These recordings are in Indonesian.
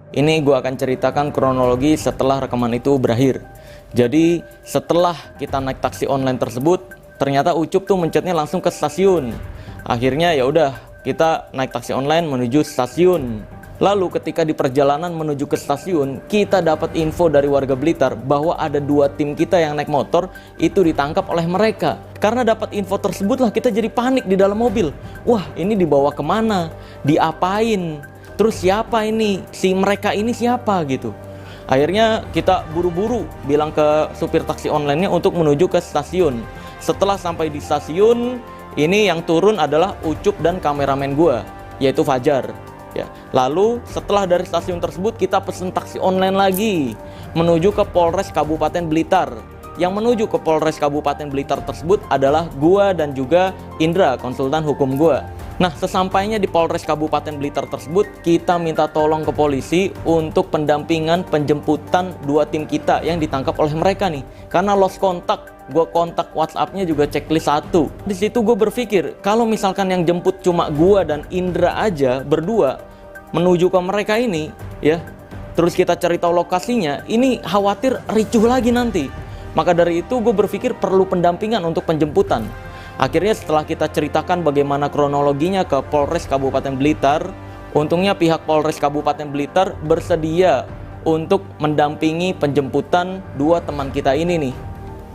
Ini gue akan ceritakan kronologi setelah rekaman itu berakhir. Jadi setelah kita naik taksi online tersebut, ternyata Ucup tuh mencetnya langsung ke stasiun. Akhirnya ya udah, kita naik taksi online menuju stasiun. Lalu ketika di perjalanan menuju ke stasiun, kita dapat info dari warga Blitar bahwa ada 2 tim kita yang naik motor itu ditangkap oleh mereka. Karena dapat info tersebutlah kita jadi panik di dalam mobil. Wah, ini dibawa kemana? Diapain? Terus siapa ini? Si mereka ini siapa gitu. Akhirnya kita buru-buru bilang ke supir taksi online-nya untuk menuju ke stasiun. Setelah sampai di stasiun, ini yang turun adalah Ucup dan kameramen gua, yaitu Fajar. Ya. Lalu setelah dari stasiun tersebut kita pesen taksi online lagi menuju ke Polres Kabupaten Blitar. Yang menuju ke Polres Kabupaten Blitar tersebut adalah gua dan juga Indra, konsultan hukum gua. Nah, sesampainya di Polres Kabupaten Blitar tersebut, kita minta tolong ke polisi untuk pendampingan penjemputan 2 tim kita yang ditangkap oleh mereka nih. Karena lost kontak, gue kontak WhatsApp-nya juga checklist 1. Di situ gue berpikir, kalau misalkan yang jemput cuma gue dan Indra aja berdua menuju ke mereka ini, ya, terus kita cari tahu lokasinya, ini khawatir ricuh lagi nanti. Maka dari itu gue berpikir perlu pendampingan untuk penjemputan. Akhirnya setelah kita ceritakan bagaimana kronologinya ke Polres Kabupaten Blitar, untungnya pihak Polres Kabupaten Blitar bersedia untuk mendampingi penjemputan 2 teman kita ini nih.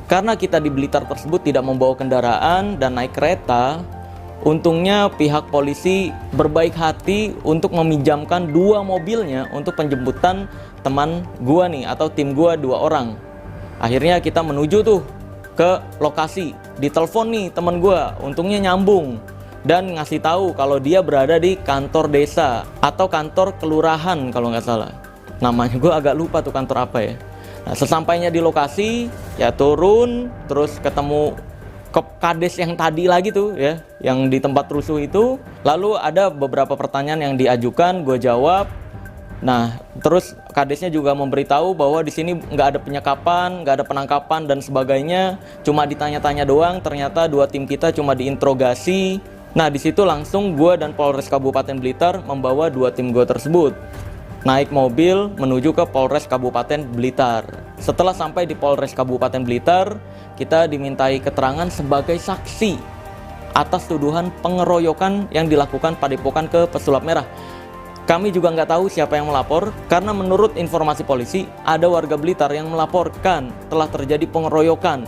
Karena kita di Blitar tersebut tidak membawa kendaraan dan naik kereta, untungnya pihak polisi berbaik hati untuk meminjamkan 2 mobilnya untuk penjemputan teman gua nih, atau tim gua 2 orang. Akhirnya kita menuju tuh ke lokasi. Ditelepon nih teman gua, untungnya nyambung dan ngasih tahu kalau dia berada di kantor desa atau kantor kelurahan kalau nggak salah. Namanya gua agak lupa tuh kantor apa ya. Nah, sesampainya di lokasi, ya turun, terus ketemu ke kades yang tadi lagi tuh ya, yang di tempat rusuh itu. Lalu ada beberapa pertanyaan yang diajukan, gue jawab. Nah, terus kadesnya juga memberitahu bahwa di sini nggak ada penyekapan, nggak ada penangkapan dan sebagainya. Cuma ditanya-tanya doang, ternyata 2 tim kita cuma diinterogasi. Nah, di situ langsung gue dan Polres Kabupaten Blitar membawa 2 tim gue tersebut naik mobil menuju ke Polres Kabupaten Blitar. Setelah sampai di Polres Kabupaten Blitar, kita dimintai keterangan sebagai saksi atas tuduhan pengeroyokan yang dilakukan Padepokan ke Pesulap Merah. Kami juga nggak tahu siapa yang melapor, karena menurut informasi polisi, ada warga Blitar yang melaporkan telah terjadi pengeroyokan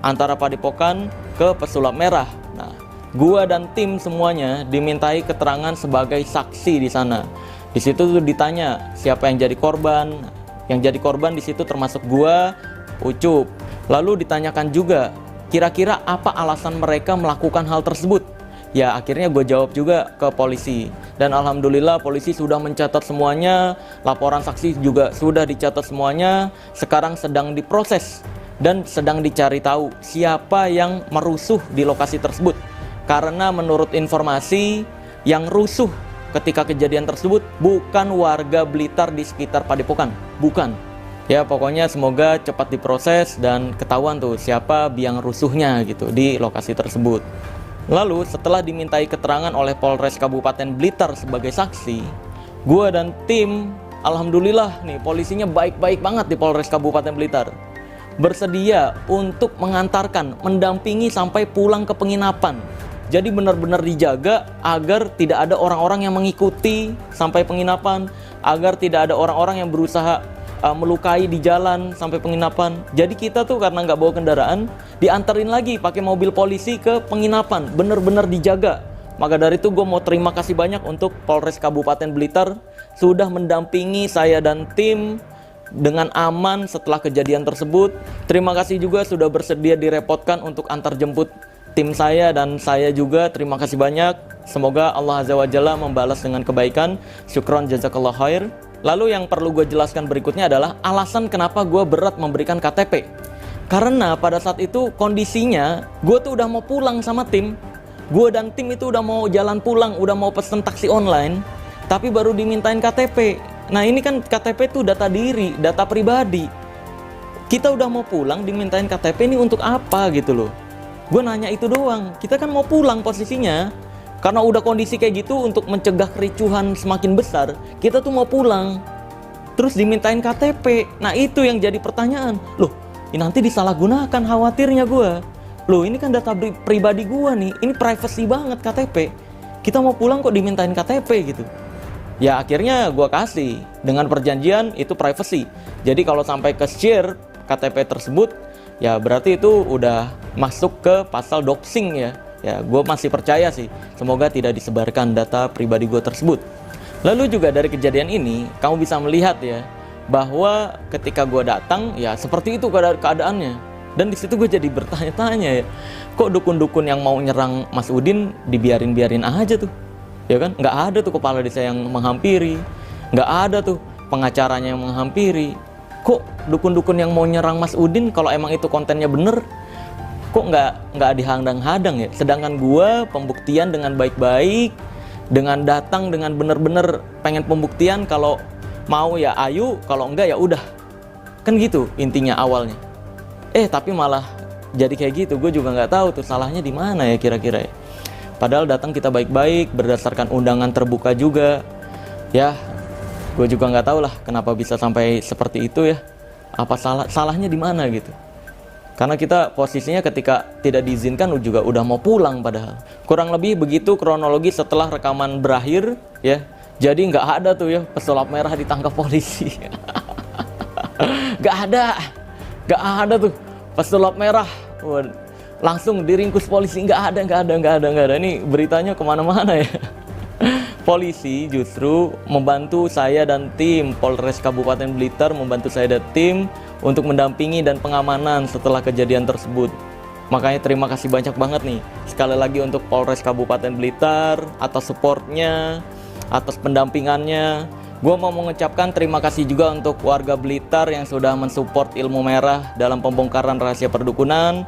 antara Padepokan ke Pesulap Merah. Nah, gua dan tim semuanya dimintai keterangan sebagai saksi di sana. Di situ tuh ditanya siapa yang jadi korban. Yang jadi korban di situ termasuk gua, Ucup. Lalu ditanyakan juga kira-kira apa alasan mereka melakukan hal tersebut. Ya, akhirnya gue jawab juga ke polisi. Dan alhamdulillah polisi sudah mencatat semuanya, laporan saksi juga sudah dicatat semuanya. Sekarang sedang diproses dan sedang dicari tahu siapa yang merusuh di lokasi tersebut. Karena menurut informasi, yang rusuh ketika kejadian tersebut bukan warga Blitar di sekitar Padepokan, bukan. Ya, pokoknya semoga cepat diproses dan ketahuan tuh siapa biang rusuhnya gitu di lokasi tersebut. Lalu setelah dimintai keterangan oleh Polres Kabupaten Blitar sebagai saksi, gue dan tim, alhamdulillah nih polisinya baik-baik banget di Polres Kabupaten Blitar, bersedia untuk mengantarkan, mendampingi sampai pulang ke penginapan. Jadi benar-benar dijaga agar tidak ada orang-orang yang mengikuti sampai penginapan, agar tidak ada orang-orang yang berusaha melukai di jalan sampai penginapan. Jadi kita tuh karena nggak bawa kendaraan, dianterin lagi pakai mobil polisi ke penginapan, bener-bener dijaga. Maka dari itu gue mau terima kasih banyak untuk Polres Kabupaten Blitar sudah mendampingi saya dan tim dengan aman setelah kejadian tersebut. Terima kasih juga sudah bersedia direpotkan untuk antar jemput tim saya dan saya juga. Terima kasih banyak. Semoga Allah Azza wa Jalla membalas dengan kebaikan. Syukron jazakallah khair. Lalu yang perlu gue jelaskan berikutnya adalah alasan kenapa gue berat memberikan KTP. Karena pada saat itu kondisinya gue tuh udah mau pulang sama tim. Gue dan tim itu udah mau jalan pulang, udah mau pesen taksi online, tapi baru dimintain KTP. Nah, ini kan KTP tuh data diri, data pribadi. Kita udah mau pulang dimintain KTP ini untuk apa gitu loh. Gue nanya itu doang. Kita kan mau pulang posisinya. Karena udah kondisi kayak gitu, untuk mencegah kericuhan semakin besar, kita tuh mau pulang. terus dimintain KTP. Nah itu yang jadi pertanyaan. Loh, ini nanti disalahgunakan, khawatirnya gue. Loh, ini kan data pribadi gue nih, ini privacy banget KTP. Kita mau pulang kok dimintain KTP gitu. Ya akhirnya gue kasih dengan perjanjian itu privacy. Jadi kalau sampai ke share KTP tersebut, ya berarti itu udah masuk ke pasal doxing ya. Ya gue masih percaya sih, semoga tidak disebarkan data pribadi gue tersebut. Lalu juga dari kejadian ini kamu bisa melihat ya, bahwa ketika gue datang ya seperti itu keadaannya. Dan di situ gue jadi bertanya-tanya ya, kok dukun-dukun yang mau nyerang Mas Udin dibiarin-biarin aja tuh, ya kan? Nggak ada tuh kepala desa yang menghampiri, nggak ada tuh pengacaranya yang menghampiri. Kok dukun-dukun yang mau nyerang Mas Udin kalau emang itu kontennya bener, kok nggak dihadang-hadang ya? Sedangkan gue pembuktian dengan baik-baik, dengan datang dengan bener-bener pengen pembuktian, kalau mau ya ayo, kalau enggak ya udah, kan gitu intinya awalnya. Tapi malah jadi kayak gitu. Gue juga nggak tahu tuh salahnya di mana ya kira-kira ya. Padahal datang kita baik-baik berdasarkan undangan terbuka juga. Ya, gue juga nggak tahu lah kenapa bisa sampai seperti itu ya. Apa salahnya di mana gitu? Karena kita posisinya ketika tidak diizinkan juga udah mau pulang padahal. Kurang lebih begitu kronologi setelah rekaman berakhir ya. Jadi nggak ada tuh ya pesulap merah ditangkap polisi. Nggak ada tuh pesulap merah langsung diringkus polisi. Nggak ada. Ini beritanya kemana-mana ya. Polisi justru membantu saya dan tim Polres Kabupaten Blitar, membantu saya dan tim untuk mendampingi dan pengamanan setelah kejadian tersebut. Makanya terima kasih banyak banget nih sekali lagi untuk Polres Kabupaten Blitar atas supportnya, atas pendampingannya. Gue mau mengucapkan terima kasih juga untuk warga Blitar yang sudah mensupport Ilmu Merah dalam pembongkaran rahasia perdukunan.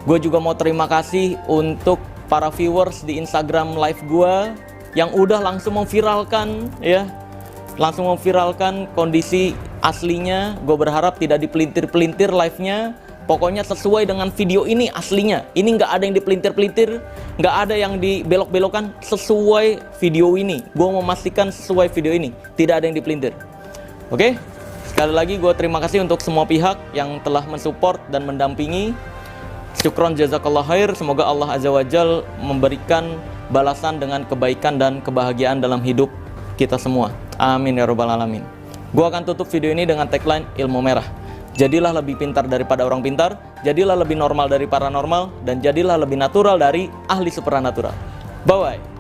Gue juga mau terima kasih untuk para viewers di Instagram live gue yang udah langsung memviralkan ya, langsung memviralkan kondisi aslinya. Gue berharap tidak dipelintir-pelintir live-nya. Pokoknya sesuai dengan video ini aslinya. Ini nggak ada yang dipelintir-pelintir, nggak ada yang dibelok-belokan, sesuai video ini. Gue memastikan sesuai video ini, tidak ada yang dipelintir. Oke? Sekali lagi gue terima kasih untuk semua pihak yang telah mensupport dan mendampingi. Syukron jazakallah khair. Semoga Allah Azza wa Jal memberikan balasan dengan kebaikan dan kebahagiaan dalam hidup kita semua. Amin ya rabbal alamin. Gue akan tutup video ini dengan tagline Ilmu Merah. Jadilah lebih pintar daripada orang pintar, jadilah lebih normal dari paranormal, dan jadilah lebih natural dari ahli supranatural. Bye-bye.